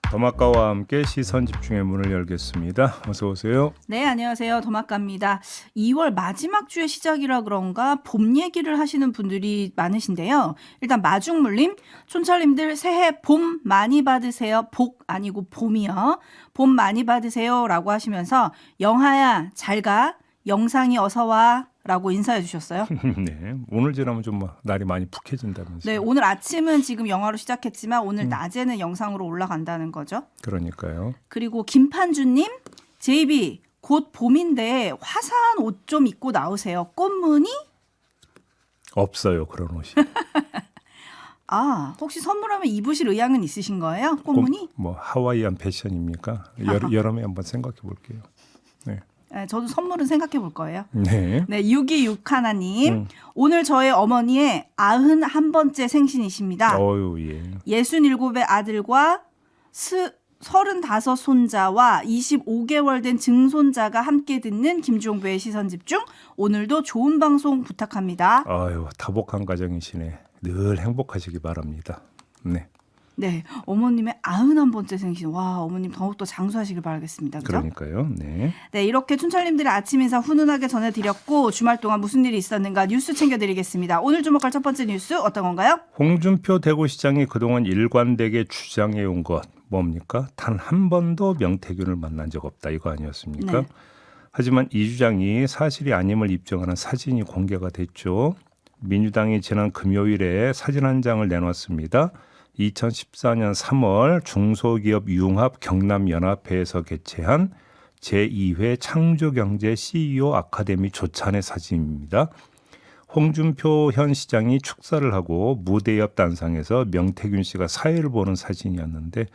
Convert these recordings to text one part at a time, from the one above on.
더마카와 함께 시선 집중의 문을 열겠습니다. 어서 오세요. 네, 안녕하세요. 더마카입니다. 2월 마지막 주의 시작이라 그런가 봄 얘기를 하시는 분들이 많으신데요. 일단 마중물님, 촌철님들 새해 봄 많이 받으세요. 복 아니고 봄이요. 봄 많이 받으세요 라고 하시면서 영하야 잘 가, 영상이 어서 와 라고 인사해 주셨어요. 네, 오늘 지나면 좀 날이 많이 푹해진다면서요. 네, 오늘 아침은 지금 영하로 시작했지만 오늘 낮에는 영상으로 올라간다는 거죠. 그러니까요. 그리고 김판주님, JB 곧 봄인데 화사한 옷 좀 입고 나오세요. 꽃무늬? 없어요, 그런 옷이. 아, 혹시 선물하면 입으실 의향은 있으신 거예요? 꽃무늬? 뭐 하와이안 패션입니까? 여름에 한번 생각해 볼게요. 네. 네, 저도 선물은 생각해 볼 거예요. 네. 네, 626하나님. 오늘 저의 어머니의 91번째 생신이십니다. 어유 예. 67의 아들과 35 손자와 25개월 된 증손자가 함께 듣는 김종배의 시선집중. 오늘도 좋은 방송 부탁합니다. 아유, 다복한 가정이시네. 늘 행복하시기 바랍니다. 네. 네, 어머님의 91번째 생신. 와, 어머님 더욱더 장수하시길 바라겠습니다. 그죠? 그러니까요. 네. 네, 이렇게 춘철님들의 아침 인사 훈훈하게 전해드렸고 주말 동안 무슨 일이 있었는가 뉴스 챙겨드리겠습니다. 오늘 주목할 첫 번째 뉴스 어떤 건가요? 홍준표 대구시장이 그동안 일관되게 주장해온 것 뭡니까? 단 한 번도 명태균을 만난 적 없다 이거 아니었습니까? 네. 하지만 이 주장이 사실이 아님을 입증하는 사진이 공개가 됐죠. 민주당이 지난 금요일에 사진 한 장을 내놨습니다. 2014년 3월 중소기업 융합 경남연합회에서 개최한 제2회 창조경제 CEO 아카데미 조찬의 사진입니다. 홍준표 현 시장이 축사를 하고 무대 옆 단상에서 명태균 씨가 사회를 보는 사진이었는데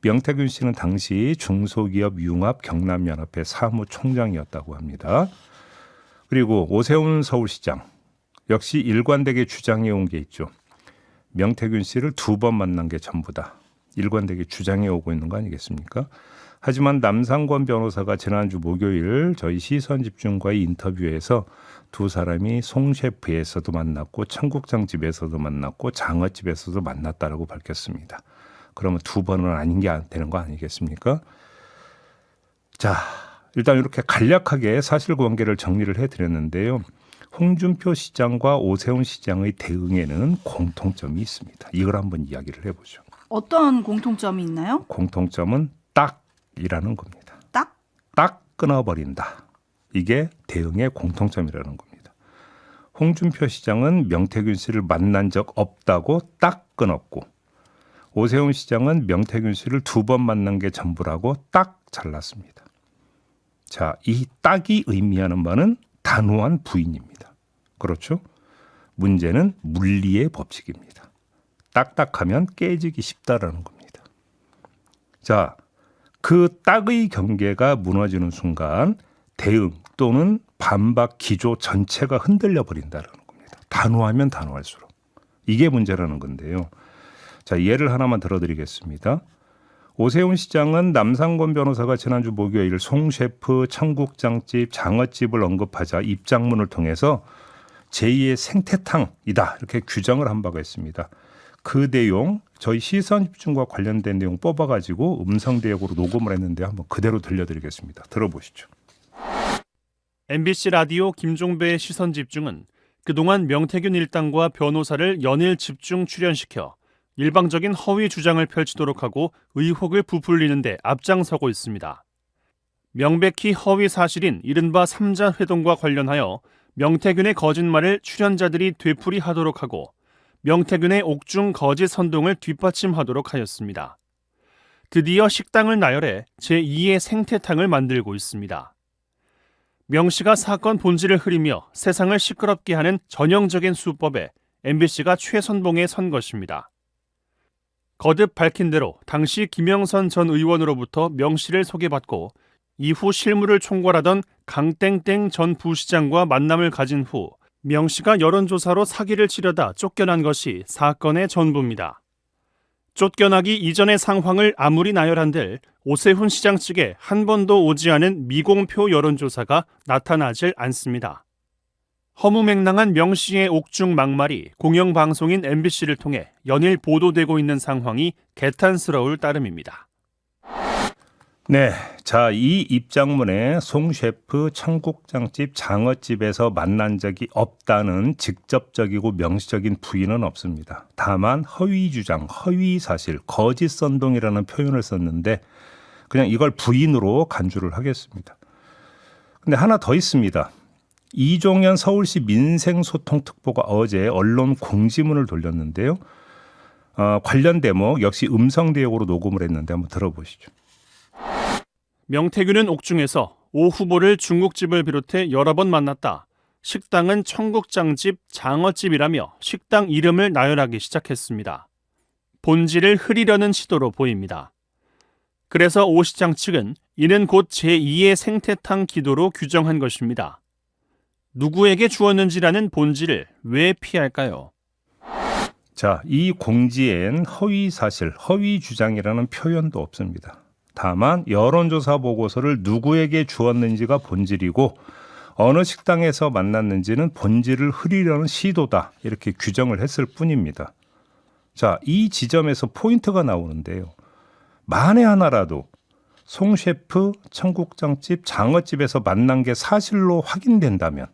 명태균 씨는 당시 중소기업 융합 경남연합회 사무총장이었다고 합니다. 그리고 오세훈 서울시장 역시 일관되게 주장해온 게 있죠. 명태균 씨를 2번 만난 게 전부다. 일관되게 주장해 오고 있는 거 아니겠습니까? 하지만 남상권 변호사가 지난주 목요일 저희 시선집중과의 인터뷰에서 두 사람이 송셰프에서도 만났고 청국장 집에서도 만났고 장어집에서도 만났다라고 밝혔습니다. 그러면 2번은 아닌 게 되는 거 아니겠습니까? 자, 일단 이렇게 간략하게 사실관계를 정리를 해드렸는데요. 홍준표 시장과 오세훈 시장의 대응에는 공통점이 있습니다. 이걸 한번 이야기를 해보죠. 어떤 공통점이 있나요? 공통점은 딱이라는 겁니다. 딱? 딱 끊어버린다. 이게 대응의 공통점이라는 겁니다. 홍준표 시장은 명태균 씨를 만난 적 없다고 딱 끊었고 오세훈 시장은 명태균 씨를 2번 만난 게 전부라고 딱 잘랐습니다. 자, 이 딱이 의미하는 바는 단호한 부인입니다. 그렇죠? 문제는 물리의 법칙입니다. 딱딱하면 깨지기 쉽다라는 겁니다. 자, 그 딱의 경계가 무너지는 순간 대응 또는 반박 기조 전체가 흔들려 버린다는 겁니다. 단호하면 단호할수록. 이게 문제라는 건데요. 자, 예를 하나만 들어드리겠습니다. 오세훈 시장은 남상권 변호사가 지난주 목요일 송셰프 청국장집 장어집을 언급하자 입장문을 통해서 제2의 생태탕이다 이렇게 규정을 한 바가 있습니다. 그 내용 저희 시선집중과 관련된 내용 뽑아가지고 음성대역으로 녹음을 했는데 한번 그대로 들려드리겠습니다. 들어보시죠. MBC 라디오 김종배의 시선집중은 그동안 명태균 일당과 변호사를 연일 집중 출연시켜 일방적인 허위 주장을 펼치도록 하고 의혹을 부풀리는 데 앞장서고 있습니다. 명백히 허위 사실인 이른바 3자 회동과 관련하여 명태균의 거짓말을 출연자들이 되풀이하도록 하고 명태균의 옥중 거짓 선동을 뒷받침하도록 하였습니다. 드디어 식당을 나열해 제2의 생태탕을 만들고 있습니다. 명 씨가 사건 본질을 흐리며 세상을 시끄럽게 하는 전형적인 수법에 MBC가 최선봉에 선 것입니다. 거듭 밝힌 대로 당시 김영선 전 의원으로부터 명 씨를 소개받고 이후 실무를 총괄하던 강땡땡 전 부시장과 만남을 가진 후 명 씨가 여론조사로 사기를 치려다 쫓겨난 것이 사건의 전부입니다. 쫓겨나기 이전의 상황을 아무리 나열한들 오세훈 시장 측에 한 번도 오지 않은 미공표 여론조사가 나타나질 않습니다. 허무맹랑한 명 씨의 옥중 막말이 공영방송인 MBC를 통해 연일 보도되고 있는 상황이 개탄스러울 따름입니다. 네, 자, 이 입장문에 송 셰프 청국장집 장어집에서 만난 적이 없다는 직접적이고 명시적인 부인은 없습니다. 다만 허위 주장, 허위 사실, 거짓 선동이라는 표현을 썼는데 그냥 이걸 부인으로 간주를 하겠습니다. 근데 하나 더 있습니다. 이종현 서울시 민생소통특보가 어제 언론 공지문을 돌렸는데요. 관련 대목 역시 음성 대역으로 녹음을 했는데 한번 들어보시죠. 명태균은 옥중에서 오 후보를 중국집을 비롯해 여러 번 만났다. 식당은 청국장집, 장어집이라며 식당 이름을 나열하기 시작했습니다. 본질을 흐리려는 시도로 보입니다. 그래서 오 시장 측은 이는 곧 제2의 생태탕 기도로 규정한 것입니다. 누구에게 주었는지라는 본질을 왜 피할까요? 자, 이 공지엔 허위 사실, 허위 주장이라는 표현도 없습니다. 다만 여론조사 보고서를 누구에게 주었는지가 본질이고 어느 식당에서 만났는지는 본질을 흐리려는 시도다. 이렇게 규정을 했을 뿐입니다. 자, 이 지점에서 포인트가 나오는데요. 만에 하나라도 송 셰프 청국장집 장어집에서 만난 게 사실로 확인된다면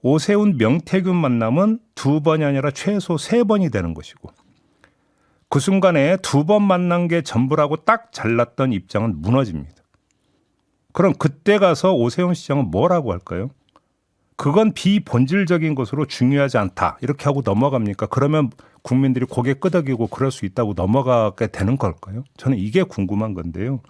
오세훈 명태균 만남은 2번이 아니라 최소 3번이 되는 것이고 그 순간에 2번 만난 게 전부라고 딱 잘랐던 입장은 무너집니다. 그럼 그때 가서 오세훈 시장은 뭐라고 할까요? 그건 비본질적인 것으로 중요하지 않다. 이렇게 하고 넘어갑니까? 그러면 국민들이 고개 끄덕이고 그럴 수 있다고 넘어가게 되는 걸까요? 저는 이게 궁금한 건데요.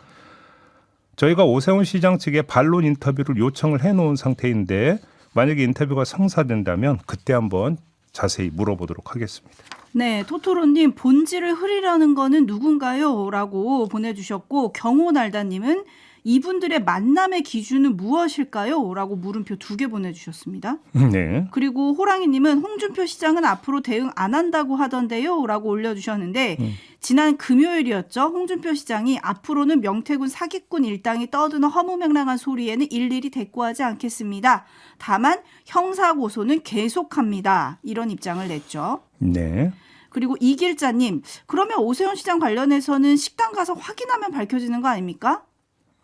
저희가 오세훈 시장 측에 반론 인터뷰를 요청을 해놓은 상태인데 만약에 인터뷰가 성사된다면 그때 한번 자세히 물어보도록 하겠습니다. 네, 토토로님 본질을 흐리려는 거는 누군가요? 라고 보내주셨고 경호날다님은 이분들의 만남의 기준은 무엇일까요? 라고 물음표 2개 보내주셨습니다. 네. 그리고 호랑이님은 홍준표 시장은 앞으로 대응 안 한다고 하던데요? 라고 올려주셨는데 지난 금요일이었죠. 홍준표 시장이 앞으로는 명태균 사기꾼 일당이 떠드는 허무맹랑한 소리에는 일일이 대꾸하지 않겠습니다. 다만 형사고소는 계속합니다. 이런 입장을 냈죠. 네. 그리고 이길자님, 그러면 오세훈 시장 관련해서는 식당 가서 확인하면 밝혀지는 거 아닙니까?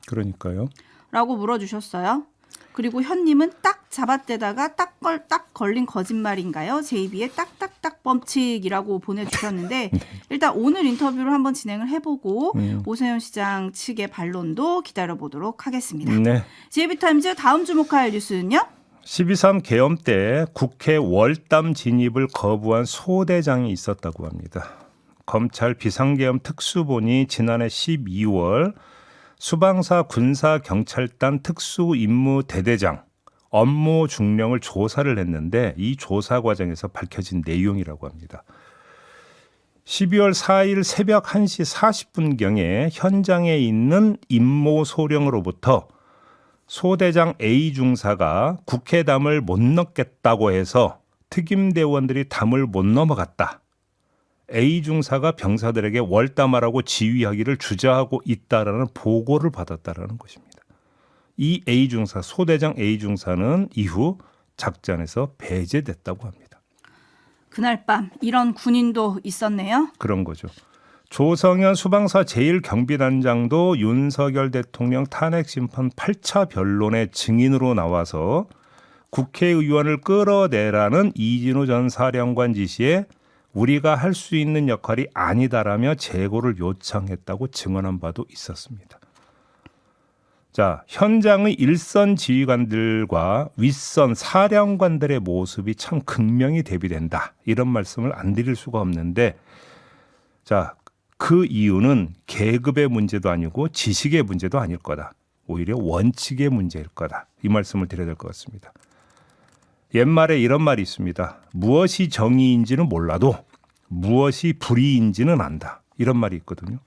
그러니까요. 라고 물어주셨어요. 그리고 현님은 딱 잡았대다가 딱 걸린 거짓말인가요? 제이비의 딱딱딱 범칙이라고 보내주셨는데 일단 오늘 인터뷰를 한번 진행을 해보고 오세훈 시장 측의 반론도 기다려보도록 하겠습니다. 네. 제이비타임즈 다음 주목할 뉴스는요? 12.3 계엄 때 국회 월담 진입을 거부한 소대장이 있었다고 합니다. 검찰 비상계엄 특수본이 지난해 12월 수방사 군사경찰단 특수임무대대장 업무 중령을 조사를 했는데 이 조사 과정에서 밝혀진 내용이라고 합니다. 12월 4일 새벽 1시 40분경에 현장에 있는 임모 소령으로부터 소대장 A 중사가 국회 담을 못 넘겠다고 해서 특임대원들이 담을 못 넘어갔다. A 중사가 병사들에게 월담하라고 지휘하기를 주저하고 있다라는 보고를 받았다라는 것입니다. 이 A 중사, 소대장 A 중사는 이후 작전에서 배제됐다고 합니다. 그날 밤 이런 군인도 있었네요. 그런 거죠. 조성현 수방사 제1경비단장도 윤석열 대통령 탄핵심판 8차 변론의 증인으로 나와서 국회의원을 끌어내라는 이진우 전 사령관 지시에 우리가 할 수 있는 역할이 아니다라며 재고를 요청했다고 증언한 바도 있었습니다. 자, 현장의 일선 지휘관들과 윗선 사령관들의 모습이 참 극명히 대비된다. 이런 말씀을 안 드릴 수가 없는데 자, 그 이유는 계급의 문제도 아니고 지식의 문제도 아닐 거다. 오히려 원칙의 문제일 거다. 이 말씀을 드려야 될 것 같습니다. 옛말에 이런 말이 있습니다. 무엇이 정의인지는 몰라도 무엇이 불의인지는 안다. 이런 말이 있거든요.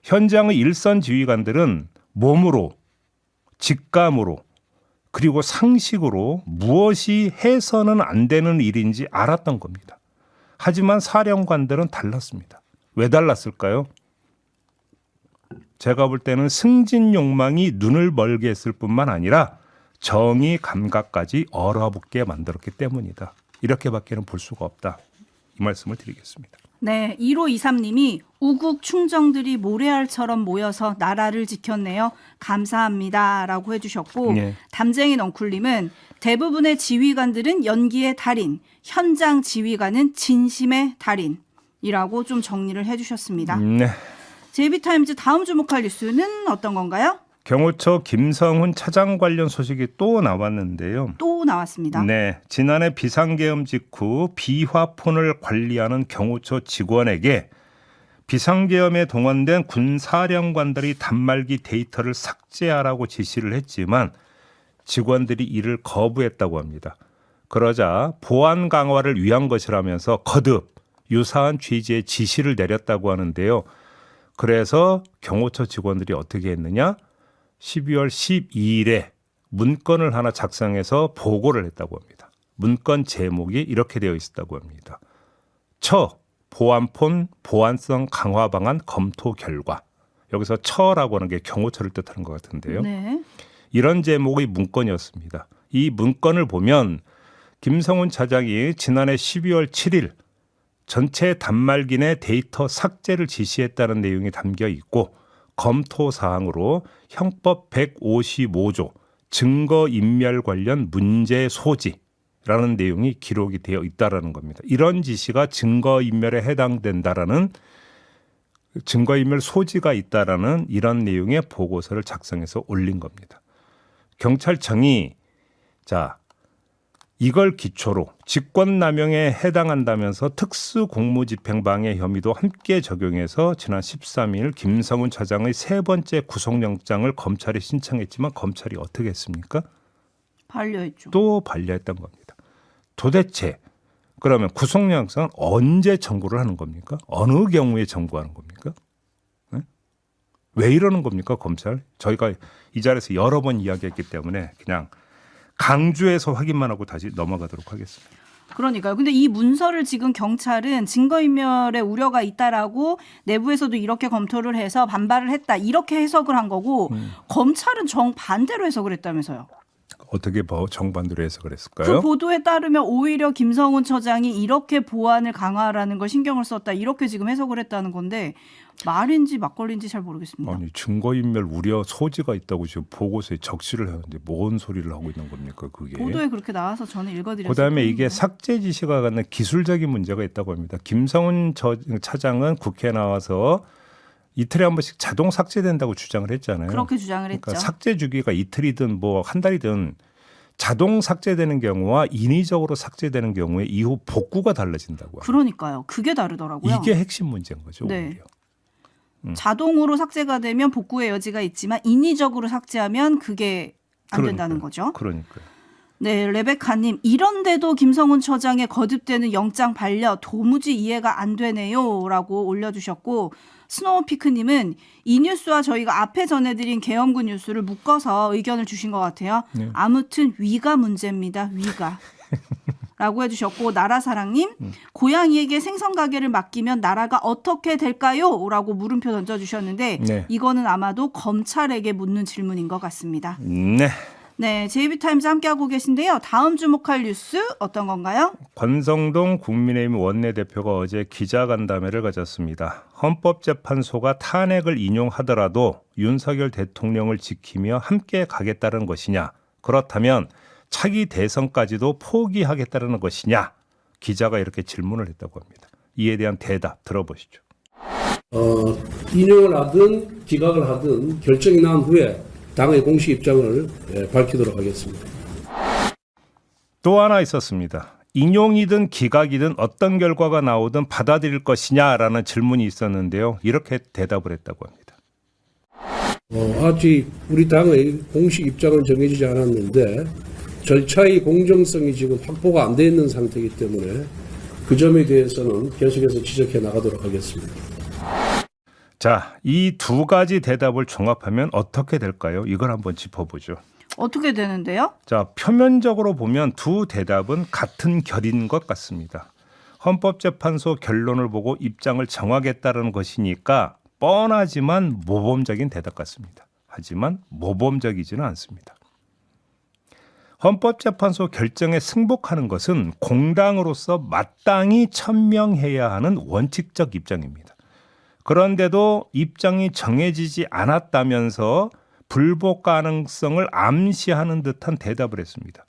현장의 일선 지휘관들은 몸으로, 직감으로, 그리고 상식으로 무엇이 해서는 안 되는 일인지 알았던 겁니다. 하지만 사령관들은 달랐습니다. 왜 달랐을까요? 제가 볼 때는 승진 욕망이 눈을 멀게 했을 뿐만 아니라 정의 감각까지 얼어붙게 만들었기 때문이다. 이렇게밖에는 볼 수가 없다. 이 말씀을 드리겠습니다. 네, 1523님이 우국 충정들이 모래알처럼 모여서 나라를 지켰네요. 감사합니다라고 해주셨고 예. 담쟁이 넝쿨님은 대부분의 지휘관들은 연기의 달인, 현장 지휘관은 진심의 달인이라고 좀 정리를 해주셨습니다. 네. JB타임즈 다음 주목할 뉴스는 어떤 건가요? 경호처 김성훈 차장 관련 소식이 또 나왔는데요. 또 나왔습니다. 네, 지난해 비상계엄 직후 비화폰을 관리하는 경호처 직원에게 비상계엄에 동원된 군사령관들이 단말기 데이터를 삭제하라고 지시를 했지만 직원들이 이를 거부했다고 합니다. 그러자 보안 강화를 위한 것이라면서 거듭 유사한 취지의 지시를 내렸다고 하는데요. 그래서 경호처 직원들이 어떻게 했느냐? 12월 12일에 문건을 하나 작성해서 보고를 했다고 합니다. 문건 제목이 이렇게 되어 있었다고 합니다. 보안폰 보안성 강화 방안 검토 결과. 여기서 처라고 하는 게 경호처를 뜻하는 것 같은데요. 네. 이런 제목의 문건이었습니다. 이 문건을 보면 김성훈 차장이 지난해 12월 7일 전체 단말기 내 데이터 삭제를 지시했다는 내용이 담겨 있고 검토 사항으로 형법 155조 증거인멸 관련 문제 소지라는 내용이 기록이 되어 있다라는 겁니다. 이런 지시가 증거인멸에 해당된다라는 증거인멸 소지가 있다라는 이런 내용의 보고서를 작성해서 올린 겁니다. 경찰청이 이걸 기초로 직권남용에 해당한다면서 특수공무집행방해 혐의도 함께 적용해서 지난 13일 김성훈 차장의 세 번째 구속영장을 검찰에 신청했지만 검찰이 어떻게 했습니까? 반려했죠. 또 반려했던 겁니다. 도대체 그러면 구속영장은 언제 청구를 하는 겁니까? 어느 경우에 청구하는 겁니까? 네? 왜 이러는 겁니까, 검찰? 저희가 이 자리에서 여러 번 이야기했기 때문에 그냥 강조해서 확인만 하고 다시 넘어가도록 하겠습니다. 그러니까요. 근데 이 문서를 지금 경찰은 증거인멸의 우려가 있다라고 내부에서도 이렇게 검토를 해서 반발을 했다. 이렇게 해석을 한 거고 검찰은 정반대로 해석을 했다면서요. 어떻게 정반대로 해석을 그 했을까요? 보도에 따르면 오히려 김성훈 처장이 이렇게 보안을 강화하라는 걸 신경을 썼다. 이렇게 지금 해석을 했다는 건데 말인지 막걸리인지 잘 모르겠습니다. 아니 증거인멸 우려 소지가 있다고 지금 보고서에 적시를 하는데 뭔 소리를 하고 있는 겁니까 그게? 보도에 그렇게 나와서 저는 읽어드렸어요. 그다음에 이게 삭제 지시가 갖는 기술적인 문제가 있다고 합니다. 김성훈 차장은 국회에 나와서 이틀에 한 번씩 자동 삭제된다고 주장을 했잖아요. 그렇게 주장을 그러니까 했죠. 삭제 주기가 이틀이든 뭐 한 달이든 자동 삭제되는 경우와 인위적으로 삭제되는 경우에 이후 복구가 달라진다고 합니다. 그러니까요. 그게 다르더라고요. 이게 핵심 문제인 거죠. 네. 오히려. 자동으로 삭제가 되면 복구의 여지가 있지만 인위적으로 삭제하면 그게 안 된다는 그러니까요. 거죠. 그러니까요. 네, 레베카님. 이런데도 김성훈 처장의 거듭되는 영장 반려 도무지 이해가 안 되네요 라고 올려주셨고 스노우피크님은 이 뉴스와 저희가 앞에 전해드린 계엄군 뉴스를 묶어서 의견을 주신 것 같아요. 네. 아무튼 위가 문제입니다. 위가. 라고 해주셨고 나라사랑님 고양이에게 생선 가게를 맡기면 나라가 어떻게 될까요? 라고 물음표 던져주셨는데 네. 이거는 아마도 검찰에게 묻는 질문인 것 같습니다. 네. 네, JB타임즈 함께하고 계신데요. 다음 주목할 뉴스 어떤 건가요? 권성동 국민의힘 원내대표가 어제 기자간담회를 가졌습니다. 헌법재판소가 탄핵을 인용하더라도 윤석열 대통령을 지키며 함께 가겠다는 것이냐? 그렇다면 차기 대선까지도 포기하겠다는 것이냐? 기자가 이렇게 질문을 했다고 합니다. 이에 대한 대답 들어보시죠. 인용을 하든 기각을 하든 결정이 난 후에 당의 공식 입장을 밝히도록 하겠습니다. 또 하나 있었습니다. 인용이든 기각이든 어떤 결과가 나오든 받아들일 것이냐라는 질문이 있었는데요. 이렇게 대답을 했다고 합니다. 아직 우리 당의 공식 입장은 정해지지 않았는데 절차의 공정성이 지금 확보가 안 돼 있는 상태이기 때문에 그 점에 대해서는 계속해서 지적해 나가도록 하겠습니다. 자, 이 두 가지 대답을 종합하면 어떻게 될까요? 이걸 한번 짚어보죠. 어떻게 되는데요? 자, 표면적으로 보면 두 대답은 같은 결인 것 같습니다. 헌법재판소 결론을 보고 입장을 정하겠다는 것이니까 뻔하지만 모범적인 대답 같습니다. 하지만 모범적이지는 않습니다. 헌법재판소 결정에 승복하는 것은 공당으로서 마땅히 천명해야 하는 원칙적 입장입니다. 그런데도 입장이 정해지지 않았다면서 불복 가능성을 암시하는 듯한 대답을 했습니다.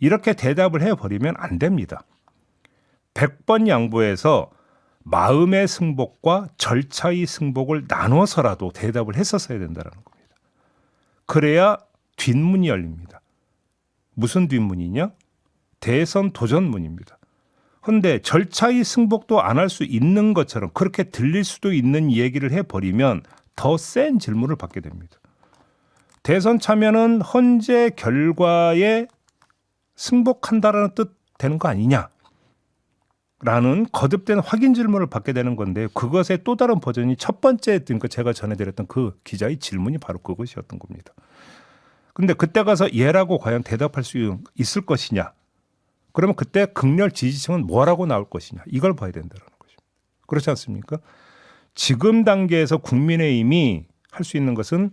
이렇게 대답을 해버리면 안 됩니다. 100번 양보해서 마음의 승복과 절차의 승복을 나눠서라도 대답을 했었어야 된다는 겁니다. 그래야 뒷문이 열립니다. 무슨 뒷문이냐? 대선 도전문입니다. 그런데 절차의 승복도 안 할 수 있는 것처럼 그렇게 들릴 수도 있는 얘기를 해버리면 더 센 질문을 받게 됩니다. 대선 참여는 헌재 결과에 승복한다라는 뜻 되는 거 아니냐? 라는 거듭된 확인 질문을 받게 되는 건데 그것의 또 다른 버전이 첫 번째 제가 전해드렸던 그 기자의 질문이 바로 그것이었던 겁니다. 근데 그때 가서 예라고 과연 대답할 수 있을 것이냐? 그러면 그때 극렬 지지층은 뭐라고 나올 것이냐? 이걸 봐야 된다는 것입니다. 그렇지 않습니까? 지금 단계에서 국민의힘이 할 수 있는 것은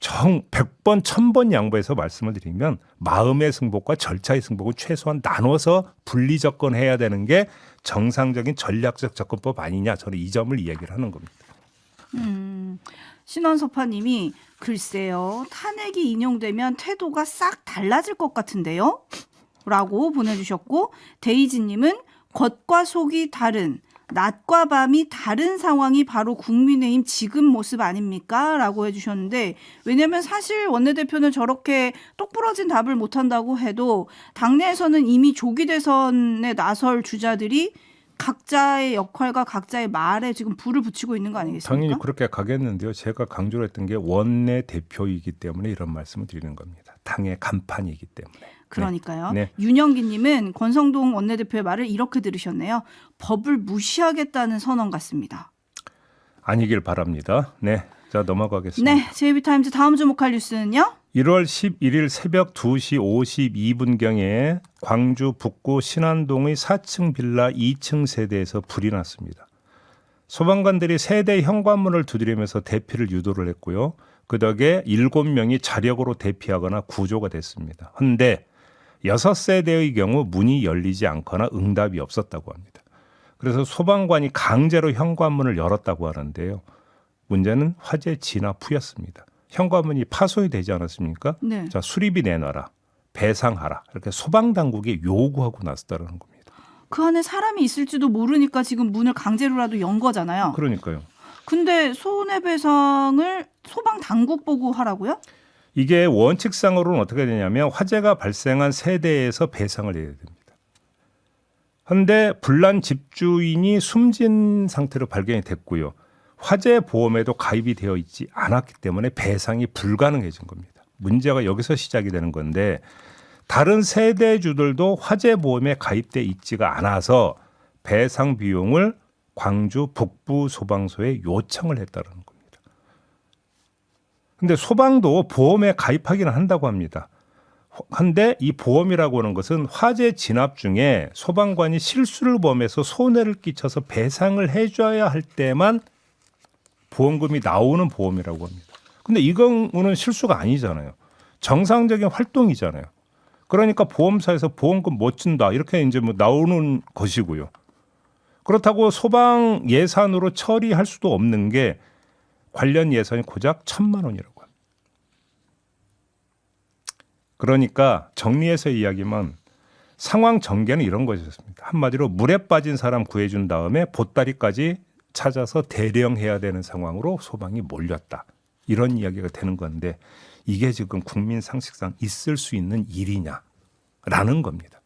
100번, 1000번 양보해서 말씀을 드리면 마음의 승복과 절차의 승복을 최소한 나눠서 분리 접근해야 되는 게 정상적인 전략적 접근법 아니냐. 저는 이 점을 이야기를 하는 겁니다. 신원섭파님이 글쎄요. 탄핵이 인용되면 태도가 싹 달라질 것 같은데요? 라고 보내주셨고 데이지님은 겉과 속이 다른 낮과 밤이 다른 상황이 바로 국민의힘 지금 모습 아닙니까? 라고 해주셨는데 왜냐하면 사실 원내대표는 저렇게 똑부러진 답을 못한다고 해도 당내에서는 이미 조기 대선에 나설 주자들이 각자의 역할과 각자의 말에 지금 불을 붙이고 있는 거 아니겠습니까? 당연히 그렇게 가겠는데요. 제가 강조를 했던 게 원내대표이기 때문에 이런 말씀을 드리는 겁니다. 당의 간판이기 때문에. 그러니까요. 네. 윤영기님은 권성동 원내대표의 말을 이렇게 들으셨네요. 법을 무시하겠다는 선언 같습니다. 아니길 바랍니다. 네, 자 넘어가겠습니다. 네, JB타임즈 다음 주목할 뉴스는요? 1월 11일 새벽 2시 52분경에 광주 북구 신안동의 4층 빌라 2층 세대에서 불이 났습니다. 소방관들이 세대 현관문을 두드리면서 대피를 유도를 했고요. 그 덕에 7명이 자력으로 대피하거나 구조가 됐습니다. 그런데 6세대의 경우 문이 열리지 않거나 응답이 없었다고 합니다. 그래서 소방관이 강제로 현관문을 열었다고 하는데요. 문제는 화재 진압 후였습니다. 현관문이 파손이 되지 않았습니까? 네. 자, 수리비 내놔라, 배상하라 이렇게 소방당국에 요구하고 나섰다는 겁니다. 그 안에 사람이 있을지도 모르니까 지금 문을 강제로라도 연 거잖아요. 그러니까요. 근데 손해배상을 소방당국 보고 하라고요? 이게 원칙상으로는 어떻게 되냐면 화재가 발생한 세대에서 배상을 해야 됩니다. 그런데 불난 집주인이 숨진 상태로 발견이 됐고요. 화재 보험에도 가입이 되어 있지 않았기 때문에 배상이 불가능해진 겁니다. 문제가 여기서 시작이 되는 건데 다른 세대주들도 화재 보험에 가입돼 있지가 않아서 배상 비용을 광주 북부 소방서에 요청을 했다는 겁니다. 근데 소방도 보험에 가입하기는 한다고 합니다. 한데 이 보험이라고 하는 것은 화재 진압 중에 소방관이 실수를 범해서 손해를 끼쳐서 배상을 해줘야 할 때만 보험금이 나오는 보험이라고 합니다. 근데 이 경우는 실수가 아니잖아요. 정상적인 활동이잖아요. 그러니까 보험사에서 보험금 못 준다 이렇게 이제 뭐 나오는 것이고요. 그렇다고 소방 예산으로 처리할 수도 없는 게 관련 예산이 고작 1,000만 원이라고 합니다. 그러니까 정리해서 이야기하면 상황 전개는 이런 것이었습니다. 한마디로 물에 빠진 사람 구해준 다음에 보따리까지 찾아서 대령해야 되는 상황으로 소방이 몰렸다. 이런 이야기가 되는 건데 이게 지금 국민 상식상 있을 수 있는 일이냐라는 겁니다.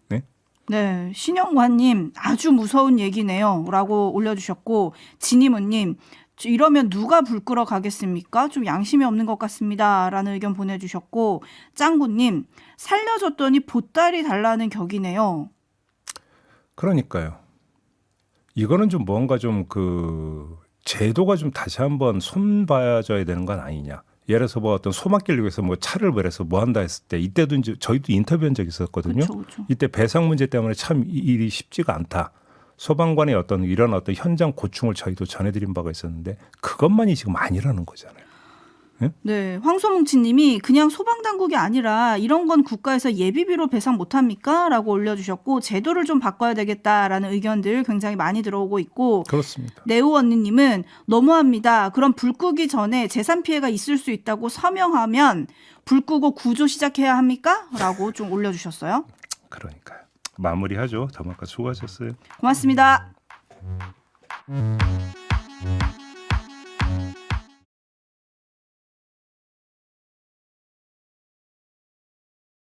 네? 네, 신영관님 아주 무서운 얘기네요 라고 올려주셨고 진이모님 이러면 누가 불 끄러 가겠습니까? 좀 양심이 없는 것 같습니다 라는 의견 보내주셨고 짱구님 살려줬더니 보따리 달라는 격이네요. 그러니까요. 이거는 좀 뭔가 좀 그 제도가 좀 다시 한번 손봐줘야 되는 건 아니냐. 예를 들어서 뭐 어떤 소막기를 위해서 뭐 차를 벌여서 뭐 한다 했을 때 이때도 이제 저희도 인터뷰한 적이 있었거든요. 그쵸. 이때 배상 문제 때문에 참 일이 쉽지가 않다. 소방관의 어떤 이런 어떤 현장 고충을 저희도 전해드린 바가 있었는데 그것만이 지금 아니라는 거잖아요. 네, 황소뭉치님이 그냥 소방당국이 아니라 이런 건 국가에서 예비비로 배상 못합니까? 라고 올려주셨고 제도를 좀 바꿔야 되겠다라는 의견들 굉장히 많이 들어오고 있고 그렇습니다. 네오 언니님은 너무합니다. 그럼 불 끄기 전에 재산 피해가 있을 수 있다고 서명하면 불 끄고 구조 시작해야 합니까? 라고 좀 올려주셨어요. 그러니까요. 마무리하죠. 더마카 수고하셨어요. 고맙습니다.